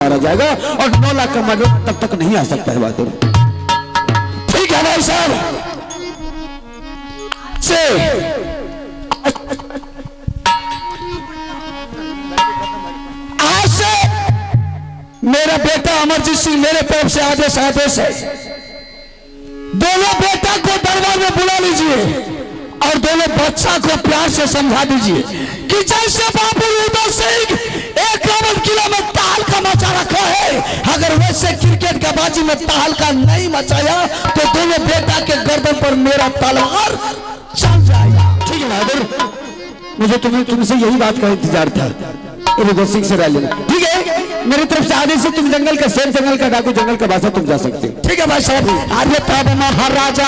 मारा जाएगा और 9 लाख का मर्डर तब तक नहीं आ सकता है बहादुर। ठीक है भाई साहब से आज से मेरा बेटा अमरजीत सिंह मेरे तरफ से आदेश है, दोनों बेटा को दरबार में बुला लीजिए और दोनों बच्चा को प्यार से समझा दीजिए कि जैसे बाबू उदय सिंह 51 किलो में ताल का मचा रखा है, अगर वैसे क्रिकेट का बाजी में ताल का नहीं मचाया तो दोनों बेटा के गर्दन पर मेरा तलवार चल जाएगा। ठीक है बहादुर, मुझे तुमसे यही बात का इंतजार था, उदय सिंह से राय लेना। ठीक है, मेरी तरफ से आदेश से तुम जंगल का शेर, जंगल का डाकू, जंगल का बादशाह तुम जा सकते हो। ठीक है भाई साहब, आर्य तब महाराजा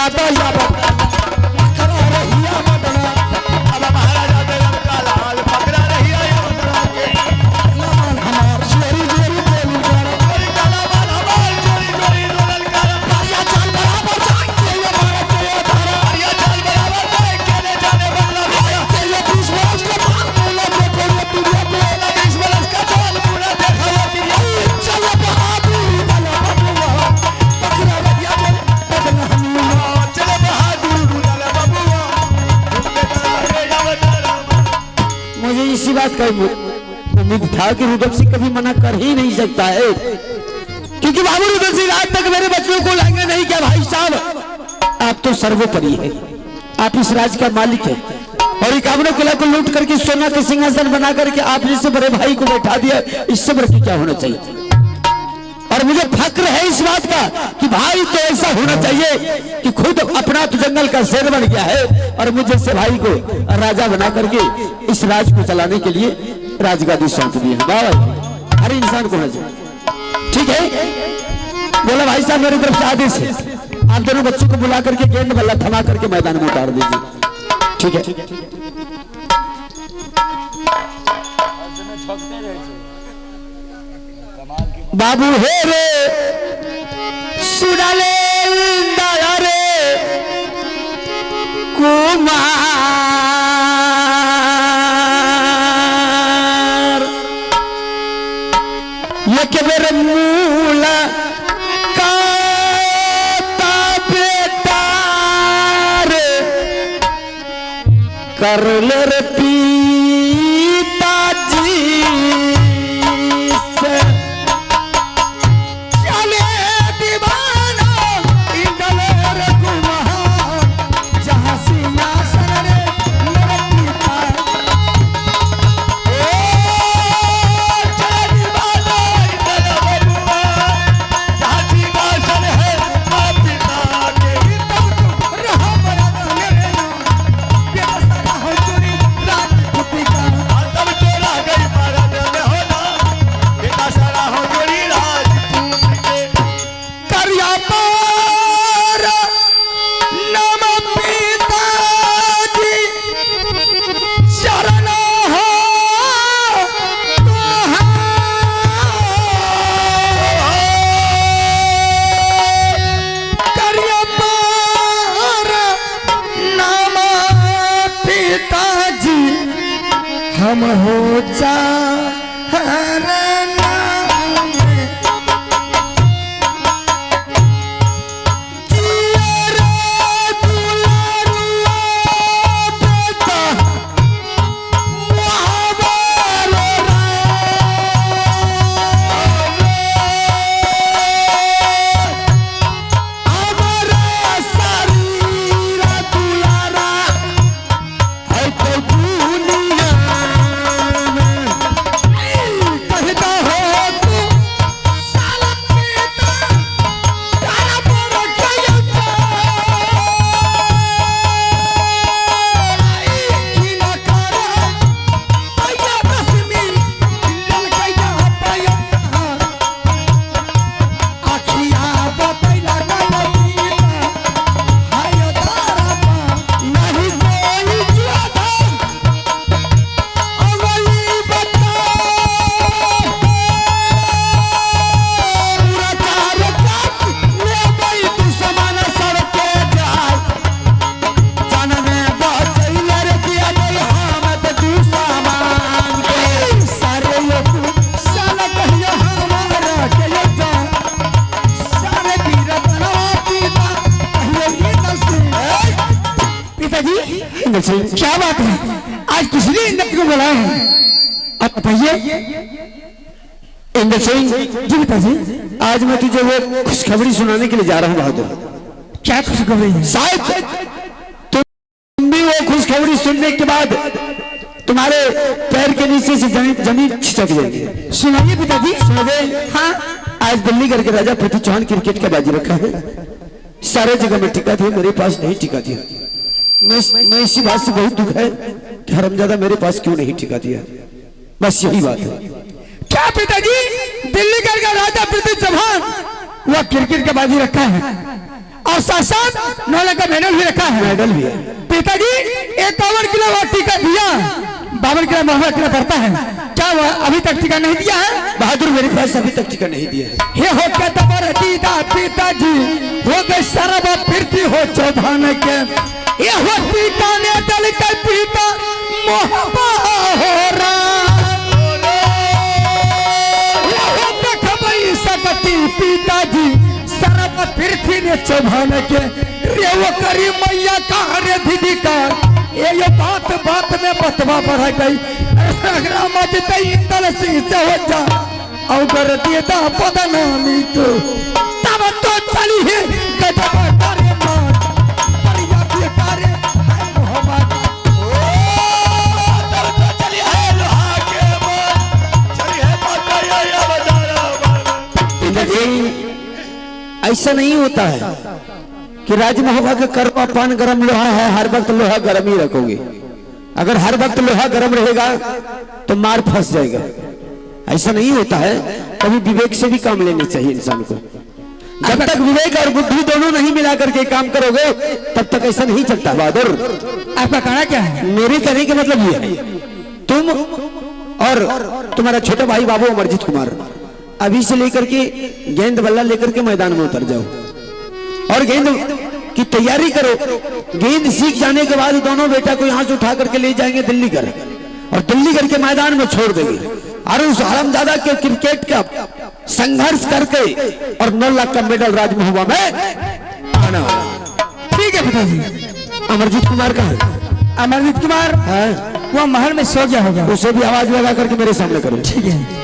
इसी बात का उम्मीद था कि रुद्र सिंह कभी मना कर ही नहीं सकता है, क्योंकि बाबू रुद्र सिंह आज तक मेरे बच्चों को लाएंगे नहीं क्या। भाई साहब आप तो सर्वोपरि है, आप इस राज्य का मालिक है और 51 किला को लूट करके सोना के सिंहासन बना करके आप जैसे बड़े भाई को बैठा दिया, इससे बढ़ के क्या होना चाहिए। और मुझे फक्र है इस बात का कि भाई तो ऐसा होना चाहिए कि खुद अपना तो जंगल का शेर बन गया है और मुझे से भाई को राजा बना करके इस राज को चलाने के लिए राजगादी सौंप दी है। हर इंसान को नजर। ठीक है, बोला भाई साहब मेरी तरफ से आदेश है, आप दोनों बच्चों को बुला करके गेंद बल्ला थमा करके मैदान में उतार दीजिए। ठीक है, बाबू हे रे सुनाले दया रे कुमार ये के बेर मूला का बेटा रे कर ले रे हम हो इंद्र सिंह, क्या बात है, आज किस लिए इंद्र को बुलाए हैं, आप बताइए। इंद्र सिंह जी पिताजी, आज मैं तुझे वो खुशखबरी सुनाने के लिए जा रहा हूँ बहादुर। क्या खुशखबरी है? शायद तुम भी वो खुशखबरी सुनने के बाद तुम्हारे पैर के नीचे से जमीन छिटक जाएगी। सुनाइए पिताजी। सुनोगे? हाँ। आज दिल्ली करके राजा पृथ्वी चौहान क्रिकेट का बाजी रखा है, सारे जगह में टिका थी, मेरे पास नहीं टिका दिया। मैं इसी बात से बहुत दुख है कि हरमजादा मेरे पास क्यों नहीं टिका दिया, बस यही बात है। क्या पिताजी, दिल्ली का राजा पृथ्वी चौहान वह क्रिकेट का बाजी रखा है और साथ साथ 9 लाख का मेडल भी रखा है? मेडल भी है पिताजी। 51 किलो वह टीका दिया, 52 किलो महंगा किलो पड़ता है, क्या वह अभी तक टीका नहीं दिया है? बहादुर मेरे पास अभी तक टीका नहीं दिया है। ये हो क्या तबर दीदा पिताजी, हो गए सरब फिरती हो चौहान के, ये हो टीका ने दल के पीता मोहब्बा हो रहा, ये हो देखबई सकती पिताजी सरब फिरती ने चौहान के, रे वो करी मैया का रे दीदी का, ये बात बात में बतवा बढ़ गई, मत इंद्र सिंह से हो जा अगर देता बदनामी तो तब तो चली है गजब करे मौत परिया बेटा रे है मोहब्बत, ओ तब तो चली है लोहा के मौत चली है बताया या बजारा। इंद्र सिंह, ऐसा नहीं होता है कि राजमहबा का करवा पान गरम लोहा है, हर वक्त लोहा गरम ही रखोगे। अगर हर वक्त लोहा गरम रहेगा तो मार फंस जाएगा। ऐसा नहीं होता है, कभी विवेक से भी काम लेनी चाहिए इंसान को। जब तक विवेक और बुद्धि दोनों नहीं मिला करके काम करोगे तब तक ऐसा नहीं चलता। बहादुर, आपका कहना क्या है? मेरे कहने का मतलब ये है, तुम और तुम्हारा छोटा भाई बाबू अमरजीत कुमार अभी से लेकर के गेंद बल्ला लेकर के मैदान में उतर जाओ और गेंद की तैयारी करो। गेंद सीख जाने के बाद दोनों बेटा को यहाँ से उठा करके ले जाएंगे दिल्ली कर, और दिल्ली करके मैदान में छोड़ देंगे और उस हरामजादा के क्रिकेट का संघर्ष करके और 9 लाख का मेडल राजमहबा में आना। ठीक है पिताजी। अमरजीत कुमार कहाँ है? अमरजीत कुमार है? वह महल में सो गया होगा। उसे भी आवाज लगा करके मेरे सामने करो। ठीक है।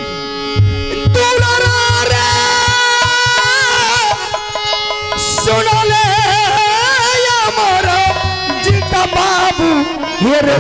सुनो ले या मोरा जीता बाबू ये रे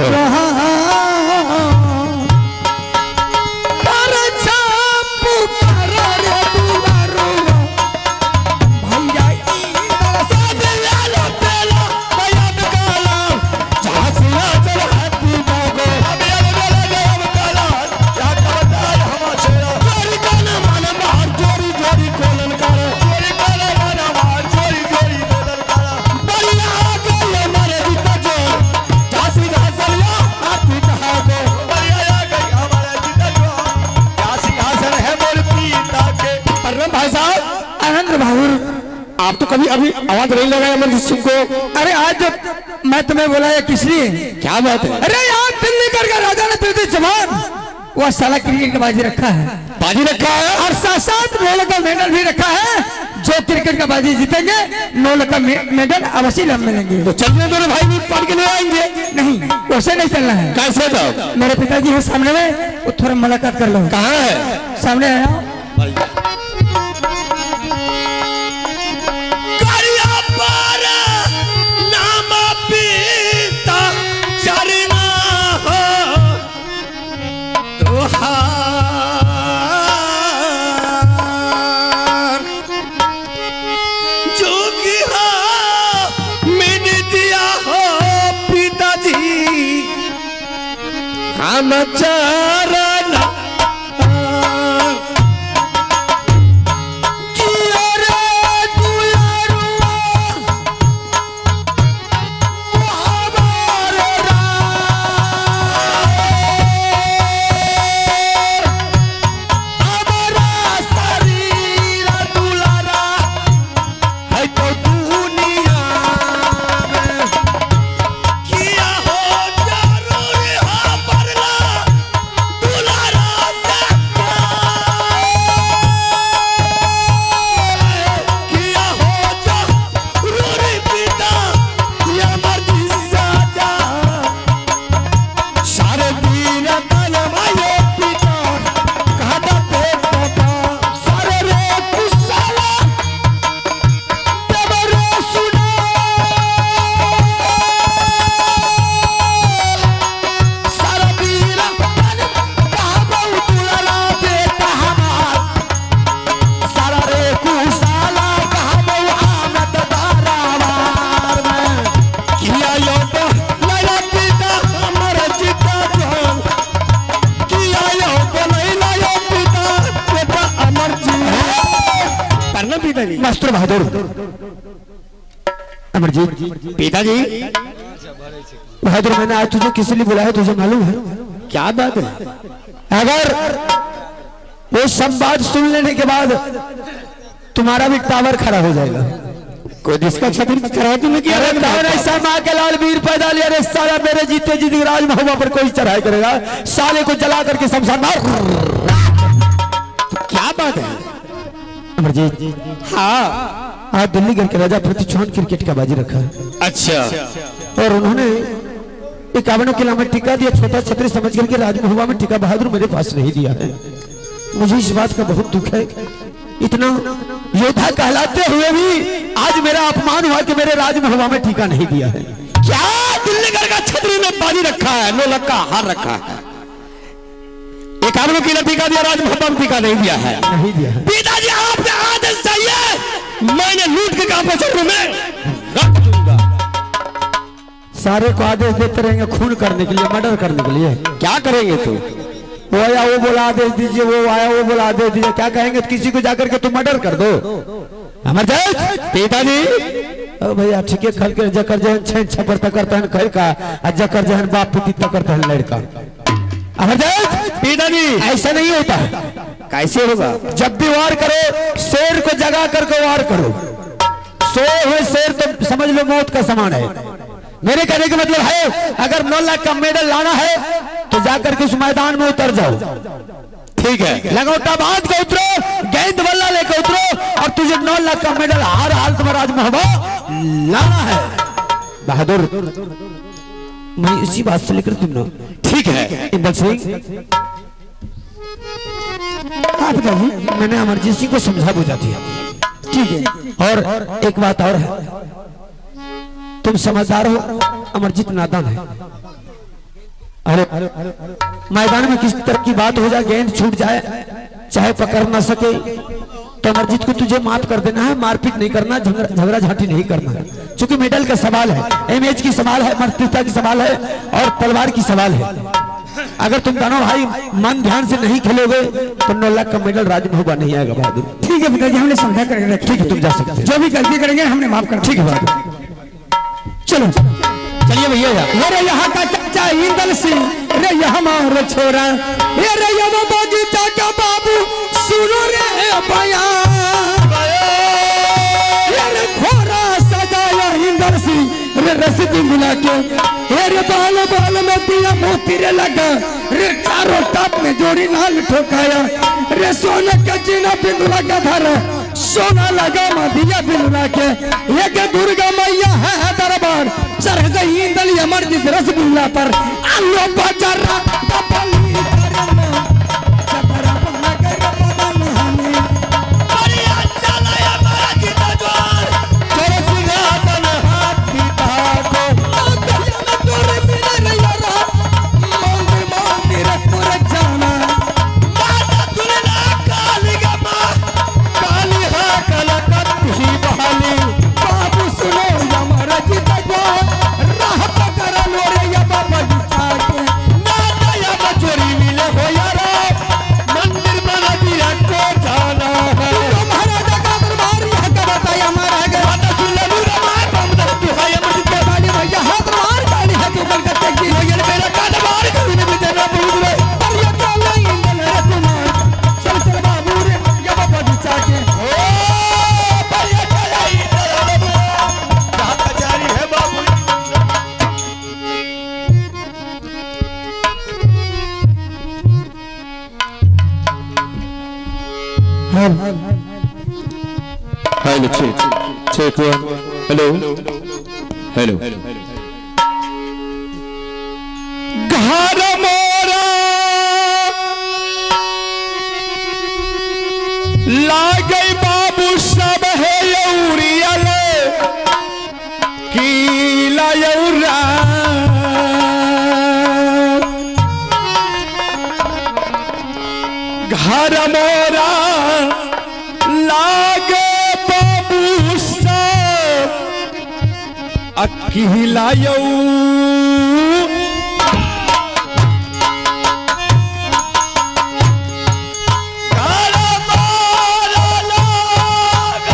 आप तो कभी अभी आवाज नहीं लगाया अमरजीत सिंह को। अरे आज मैं तुम्हें बुलाया किस लिए? क्या बात है? अरे यार दिल्ली करके राजा ने पृथ्वी चौहान वह साला क्रिकेट का बाजी रखा है, बाजी रखा है और साथ साथ 9 लाख का मेडल भी रखा है। जो क्रिकेट का बाजी जीतेंगे 9 लाख का मेडल अवश्य हम मिलेंगे। तो चलने दोनों भाई भी पढ़ के ले आएंगे। नहीं, वैसे नहीं चलना है। कैसे? तो मेरे पिताजी है सामने में, वो थोड़ा मुलाकात कर लो। कहाँ है? सामने आया। चरण ना पिताजी। मास्टर बहादुर अमरजीत पिताजी बहादुर, मैंने आज तुझे किस लिए बुलाया तुझे मालूम है? क्या बात है? अगर वो संवाद सुन लेने के बाद तुम्हारा भी टावर खड़ा हो जाएगा। कोई जिसका छतरी चढ़ा तुमने किया? अरे कौन ऐसा माँ के लाल वीर पैदा लिया रे साला, मेरे जीते जी राज महुआ पर कोई चढ़ाई करेगा, साले को जला करके शमशान मार। क्या बात है? अमरजीत हाँ आज दिल्ली के राजा प्रतिछोन क्रिकेट का बाजी रखा है अच्छा। और उन्होंने 51 किलो में टीका दिया, छोटा छतरी समझ करके राजमहुआ में टीका बहादुर मेरे पास नहीं दिया है। मुझे इस बात का बहुत दुख है, इतना योद्धा कहलाते हुए भी आज मेरा अपमान हुआ कि मेरे राजमहुआ में टीका नहीं दिया है। क्या दिल्लीगढ़ का छतरी में बाजी रखा है, 9 लाख का हार रखा है, 51 किलो टीका दिया, राजमहुआ में टीका नहीं दिया है। नहीं दिया है। पिताजी आपने आदेश चाहिए, मैंने लूट के कहा पहुंचा में रख दूंगा। सारे को आदेश देते रहेंगे खून करने के लिए, मर्डर करने के लिए। क्या करेंगे तू? वो आया वो बोला आदेश दीजिए, वो आया वो बोला आदेश दीजिए, क्या कहेंगे? किसी को जाकर के तुम मर्डर कर दो। अमरजीत पिताजी ओ भैया ठीक है, खल के जकर जहन छेन छपर तकर तहन कह का, और जकर जहन बाप पुती तकर तहन लड़का। अमरजीत पिताजी ऐसा नहीं होता है। कैसे होगा? जब भी वार करो शेर को जगा करके वार करो। सोए हुए शेर तो समझ लो मौत का समान है। मेरे कहने का मतलब है अगर 9 लाख का मेडल लाना है तो जाकर के उस मैदान में उतर जाओ। ठीक है, लगौटा बांध के उतरो, गेंद बल्ला लेकर उतरो और तुझे 9 लाख का मेडल हर हाल तुम्हारा राजमहुआ लाना है। बहादुर मैं इसी बात से लेकर तुम लोग ठीक है। इंदर सिंह आप बताइए, मैंने अमरजीत सिंह को समझा बुझा दिया, ठीक है। और एक बात और है, तुम समझदार हो, अमरजीत नादान है। अरे मैदान में किस तरह की बात हो जाए, गेंद छूट जाए, चाहे पकड़ ना सके, तो अमरजीत को तुझे माफ कर देना है, मारपीट नहीं करना, झगड़ा झांटी नहीं करना है। चूंकि मेडल का सवाल है, इमेज की सवाल है, मर्तिता की सवाल है और तलवार की सवाल है। अगर तुम दोनों भाई मन ध्यान से नहीं खेलोगे तो 9 लाख का मेडल राजमहुआ नहीं आएगा। बहादुर ठीक है पिताजी, हमने समझा करेंगे। ठीक है, तुम जा सकते हो। जो भी गलती करेंगे हमने माफ कर। ठीक है बहादुर, चलो चलिए भैया। अरे यहाँ का चाचा इंदल सिंह, रे ये हमारा छोरा, रे ये वो बगीचा का बाबू, सुनो रे बयान, रे खोरा सजाया इंदल सिंह, रे रसीदी मिला के, रे बाल बाल में दिया मोती रे लगा, रे चारों टाप में जोड़ी नाल ठोकाया, रे सोने का जीना बिंदुला का धरा, सोना लगा मधिया बिंदुला के, एक दुर्गा मैया है दरबार, चढ़ गई इंदल अमरजीत रसगुल्ला पर, आलो बजरा पपली करना, चतरा बना कर बदन हमें, अरे चला अमरजीत द्वार, चल सिंहासन हाथ पिता को, दया में तोरे मेरे रैया, मंदिर मंदिर पुर जाना, माता दुर्गा काली गमा, काली हा कलकत्ती बहाली, बाबू सुनो अमरजीत द्वार, राह पकड़ लो रे या बाबा जीता के, ना दया बचोरी मिले हो यारा, मंदिर बना दिया को जाना है, महाराजा का दरबार यह का बताया महाराजा, माता सुन ले नूर मार बंदर तू है अमरजीत के बाली भैया हाथ मार काली है तू कलकत्ते की, हो ये मेरा का दरबार कभी नहीं तेरा बहुत रे, पर ये काला इंदल है तुम्हार, चल चल बाबू रे या बाबा जीता के, ओ पर ये काला इंदल है बाबू, कहां कचहरी है बाबू। हेलो चेक 1 हेलो हेलो घर मोरा लागे बाबू सब है यौरियल की लयौरा घर मोरा लागे बाबू सब अकेला यौ घर मोरा लागे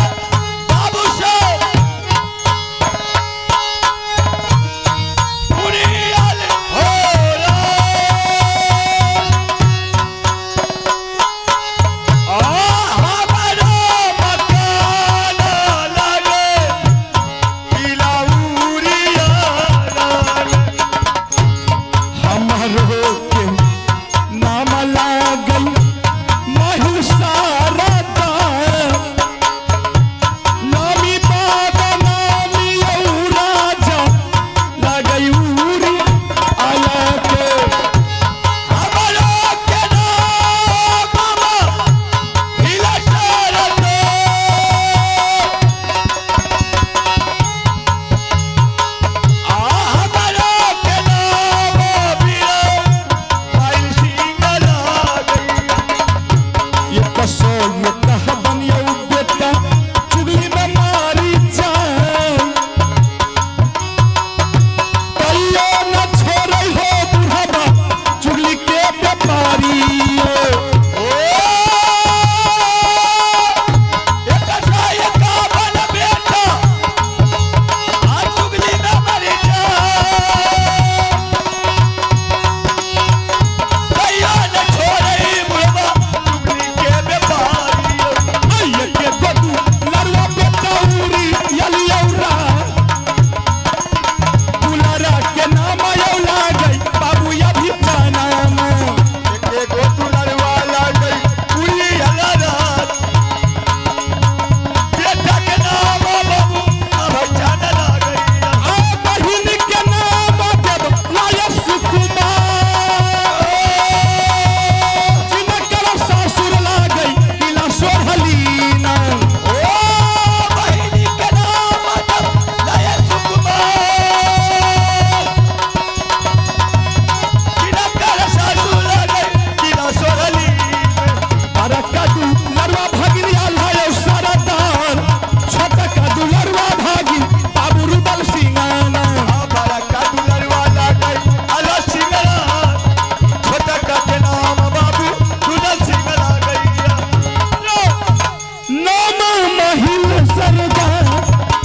रामा महिल सरदार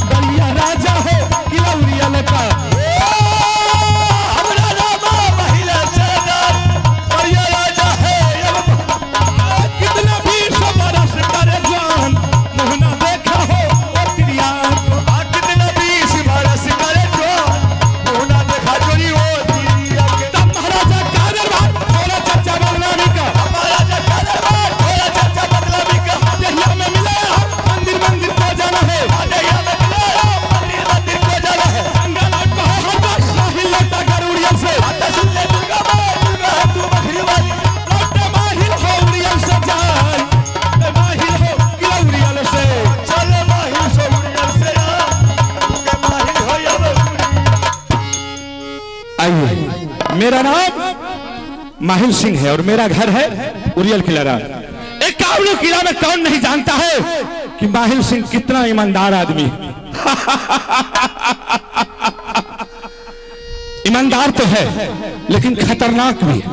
बलिया राजा हो किलौरिया लका हमरा रामा महिल सरदार बलिया राजा है कितना भी बरस करे जवान मुहना देखा हो तिरिया कितना 20 बरस करे जवान मुहना देखा जोरी हो तिरिया तब महाराजा कादरबाद थोड़ा चर्चा बदलावी का महाराजा कादरबाद थोड़ा चर्चा बदलावी का दहिया में मिले मंदिर मंदिर को जाना है दहिया में मिले मंदिर मंदिर को जाना है गंगा लौट को हर शाही लौटा गरुड़िया से आता सुन ले दुर्गा तू बखरी वाली लौटा माहिर हो उड़िया से जान माहिर हो किलौरिया से चल माहिर से उड़िया से के माहिर हो या आइए मेरा नाम माहिर सिंह है और मेरा घर है उरियल किला। एक कावड़ू किला में कौन नहीं जानता है कि माहिर सिंह कितना ईमानदार आदमी है। ईमानदार तो है लेकिन खतरनाक भी है।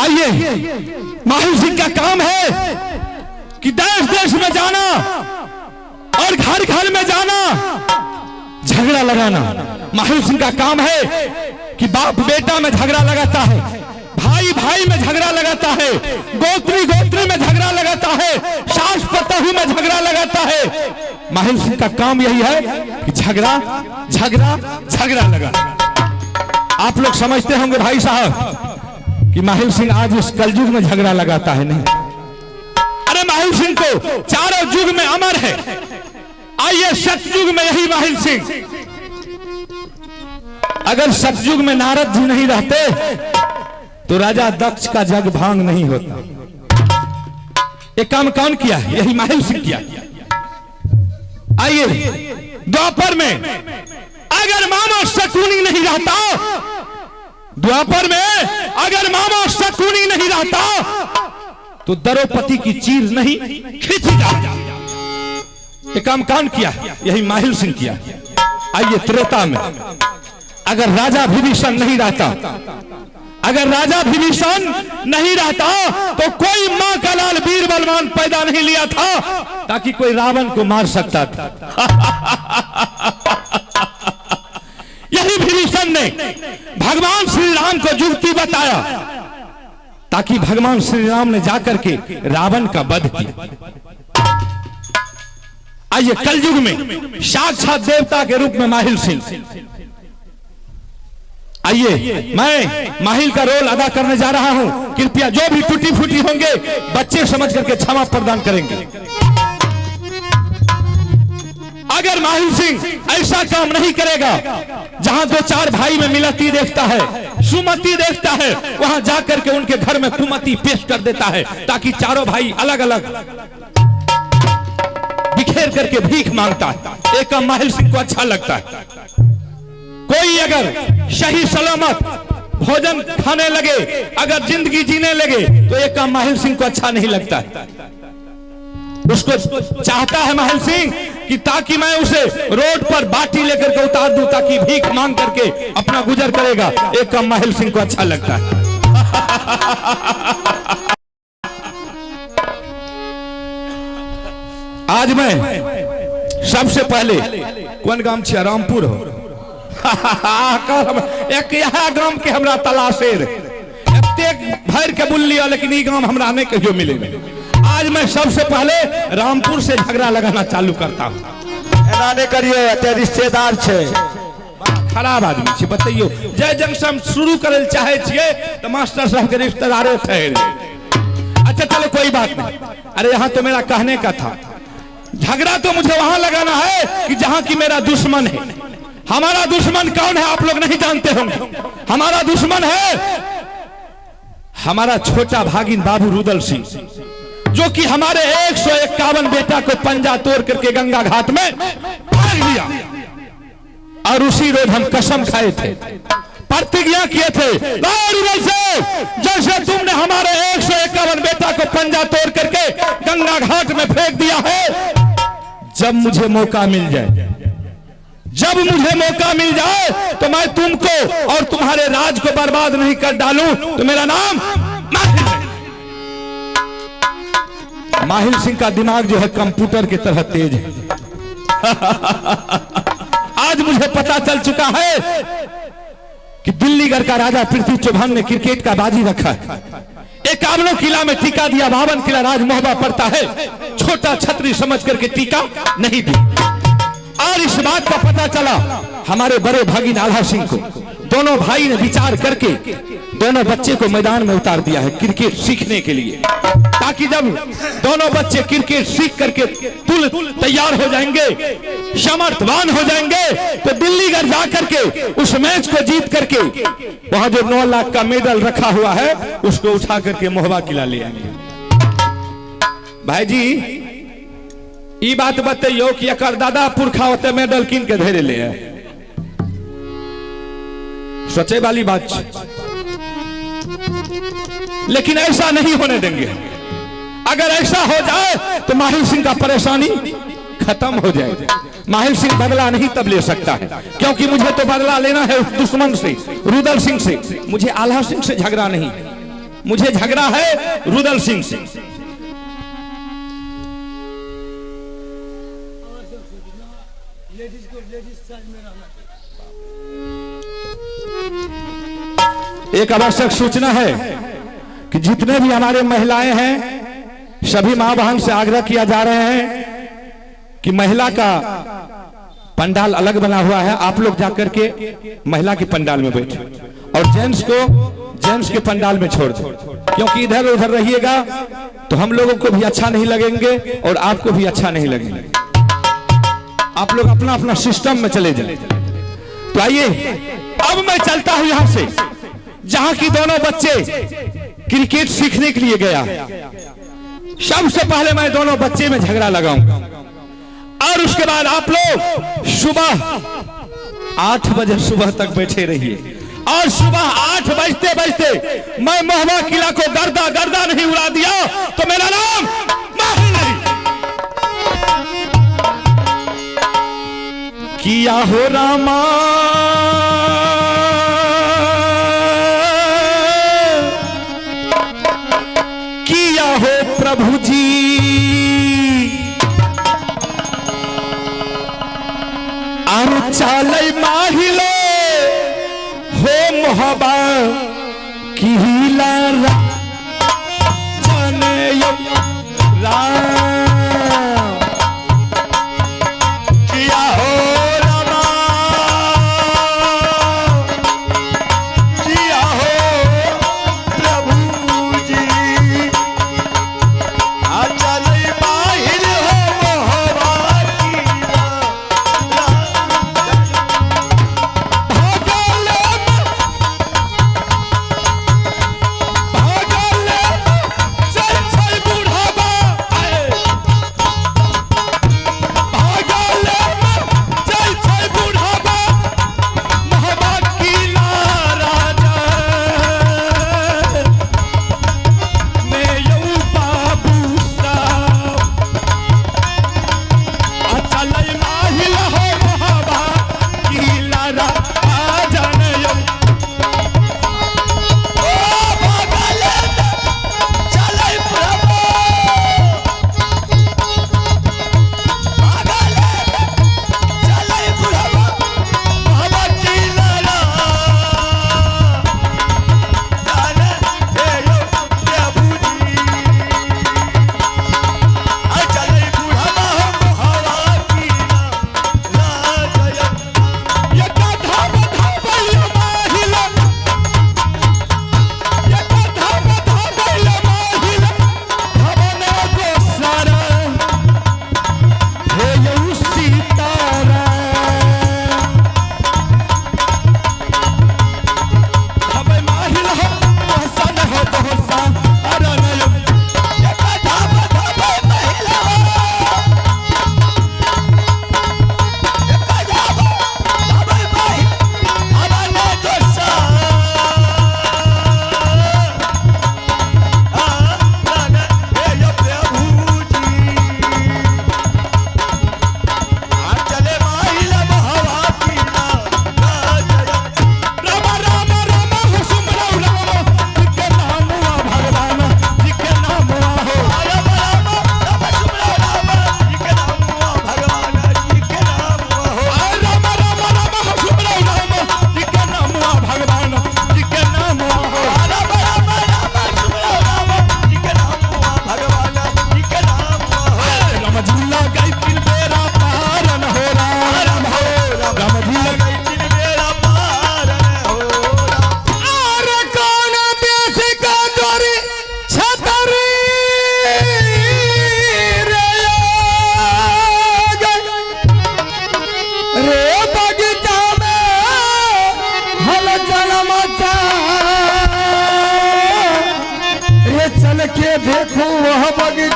आइए माहिर सिंह का काम है कि देश देश में जाना और घर घर में जाना झगड़ा लगाना। माहिर सिंह का काम है कि बाप बेटा में झगड़ा लगाता है, भाई भाई में झगड़ा लगाता है, गोत्री गोत्री में झगड़ा लगाता है, सास पतोहू में झगड़ा लगाता है। माहिर सिंह का काम यही है कि झगड़ा झगड़ा झगड़ा लगा। आप लोग समझते होंगे भाई साहब कि माहिर सिंह आज इस कलयुग में झगड़ा लगाता है, नहीं। अरे माहिर सिंह को चारों युग में अमर है। आइए सतयुग में यही माहिर सिंह। अगर सतयुग में नारद जी नहीं रहते तो राजा दक्ष का जग भांग नहीं होता। ये काम कौन किया है? यही माहिर सिंह किया। आइए द्वापर में अगर मानो शकुनी नहीं रहता, द्वापर में अगर मानो शकुनी नहीं रहता तो द्रौपदी की चीर नहीं खींची जाती। ये काम कौन किया? यही माहिर सिंह किया। आइए त्रेता में अगर राजा विभीषण नहीं रहता, अगर राजा विभीषण नहीं रहता तो कोई मां का लाल वीर बलवान पैदा नहीं लिया था ताकि कोई रावण को मार सकता था। यही विभीषण ने भगवान श्री राम को युक्ति बताया ताकि भगवान श्री राम ने जाकर के रावण का वध किया। आइए कलयुग में साक्षात देवता के रूप में माहिर सिंह। आइए मैं माहिर का रोल अदा करने जा रहा हूं। कृपया जो भी टूटी फूटी होंगे बच्चे समझ करके क्षमा प्रदान करेंगे। अगर माहिर सिंह ऐसा काम नहीं करेगा जहां दो चार भाई में मिलती देखता है, सुमति देखता है, वहां जाकर के उनके घर में कुमति पेश कर देता है ताकि चारों भाई अलग अलग बिखेर करके भीख मांगता है। एक काम माहिर सिंह को अच्छा लगता है। कोई अगर सही सलामत भोजन खाने लगे, अगर जिंदगी जीने लगे तो एक काम माहिर सिंह को अच्छा नहीं लगता है। उसको चाहता है माहिर सिंह कि ताकि मैं उसे रोड पर बाटी लेकर के उतार दूं ताकि भीख मांग करके अपना गुजर करेगा। एक काम माहिर सिंह को अच्छा लगता है। आज मैं सबसे पहले कौन गांव छे? रामपुर हो। एक यहाँ गांव के हमरा तलाशेर भर के बुल लिया लेकिन ये गांव हमरा नहीं कहियो मिलेगा। आज मैं सबसे पहले रामपुर से झगड़ा लगाना चालू करता हूँ। एना नहीं करिए, रिश्तेदार छे, खराब आदमी छे। बताइयो जय जंक्शन शुरू करे चाहे छिए तो मास्टर साहब के रिश्तेदारे थे। अच्छा चलो कोई बात नहीं। अरे यहाँ तो मेरा कहने का था, झगड़ा तो मुझे वहां लगाना है कि जहां की मेरा दुश्मन है। हमारा दुश्मन कौन है आप लोग नहीं जानते होंगे। हमारा दुश्मन है हमारा छोटा भागिन बाबू रुदल सिंह, जो कि हमारे 151 बेटा को पंजा तोड़ करके गंगा घाट में मार दिया। और उसी रोज हम कसम खाए थे, प्रतिज्ञा किए थे, रुदल से जैसे तुमने हमारे 151 बेटा को पंजा तोड़ करके गंगा घाट में फेंक दिया है, जब मुझे मौका मिल जाए, जब मुझे मौका मिल जाए तो मैं तुमको और तुम्हारे राज को बर्बाद नहीं कर डालूं तो मेरा नाम माहिर है। माहिल सिंह का दिमाग जो है कंप्यूटर की तरह तेज है। आज मुझे पता चल चुका है कि दिल्लीगढ़ का राजा पृथ्वी चौहान ने क्रिकेट का बाजी रखा है। 51 किला में टीका दिया, 52 किला राज मोहबा पड़ता है, छोटा छतरी समझ करके टीका नहीं दी। और इस बात का पता चला हमारे बड़े भागी आल्हा सिंह को। दोनों भाई ने विचार करके दोनों बच्चे को मैदान में उतार दिया है क्रिकेट सीखने के लिए, ताकि जब दोनों बच्चे क्रिकेट सीख करके तुल तैयार हो जाएंगे, समर्थवान हो जाएंगे, तो दिल्लीगढ़ जा करके उस मैच को जीत करके वहां जो 9 लाख का मेडल रखा हुआ है उसको उठा करके मोहबा किला ले आएंगे। भाई जी ये बात बताइयो कि अकर दादा पुरखा होते मेडल किन के धरे ले है, सोचे वाली बात। लेकिन ऐसा नहीं होने देंगे। अगर ऐसा हो जाए तो माहिल सिंह का परेशानी खत्म हो जाएगी। माहिल सिंह बदला नहीं तब ले सकता है, क्योंकि मुझे तो बदला लेना है उस दुश्मन से, रुदल सिंह से। मुझे आल्हा सिंह से झगड़ा नहीं, मुझे झगड़ा है रुदल सिंह से। एक आवश्यक सूचना है कि जितने भी हमारे महिलाएं हैं सभी मां बहन से आग्रह किया जा रहे हैं कि महिला का पंडाल अलग बना हुआ है, आप लोग जाकर के महिला के पंडाल में बैठे और जेंट्स को जेंट्स के पंडाल में छोड़ दो, क्योंकि इधर उधर रहिएगा तो हम लोगों को भी अच्छा नहीं लगेंगे और आपको भी अच्छा नहीं लगेंगे। आप लोग अपना अपना सिस्टम में चले जाए। तो आइए अब मैं चलता हूं यहां से जहां की दोनों बच्चे क्रिकेट सीखने के लिए गया। सबसे पहले मैं दोनों बच्चे में झगड़ा लगाऊंगा और उसके बाद आप लोग सुबह 8 बजे सुबह तक बैठे रहिए और सुबह 8 बजते बजते मैं मोहबा किला को गर्दा गर्दा नहीं उड़ा दिया तो मेरा नाम माहिल नहीं। किया हो रामा किया हो प्रभु जी आरु चालै माहिले हो मोहबा किला जाने राम किया हो रामा किया हो प्रभु जी चालै माहिल हो मोहबा किला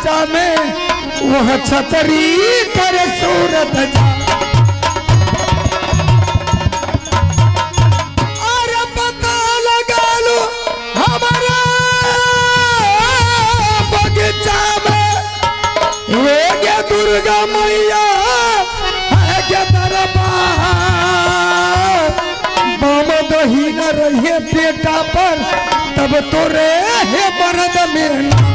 बगीचा में वह छतरी करे सूरत जा। अरे पता लगा लो हमारा बगीचा में ये दुर्गा मैया है के दरबार। बाम दही न रहे बेटा पर तब तो रे हे मर्द में ना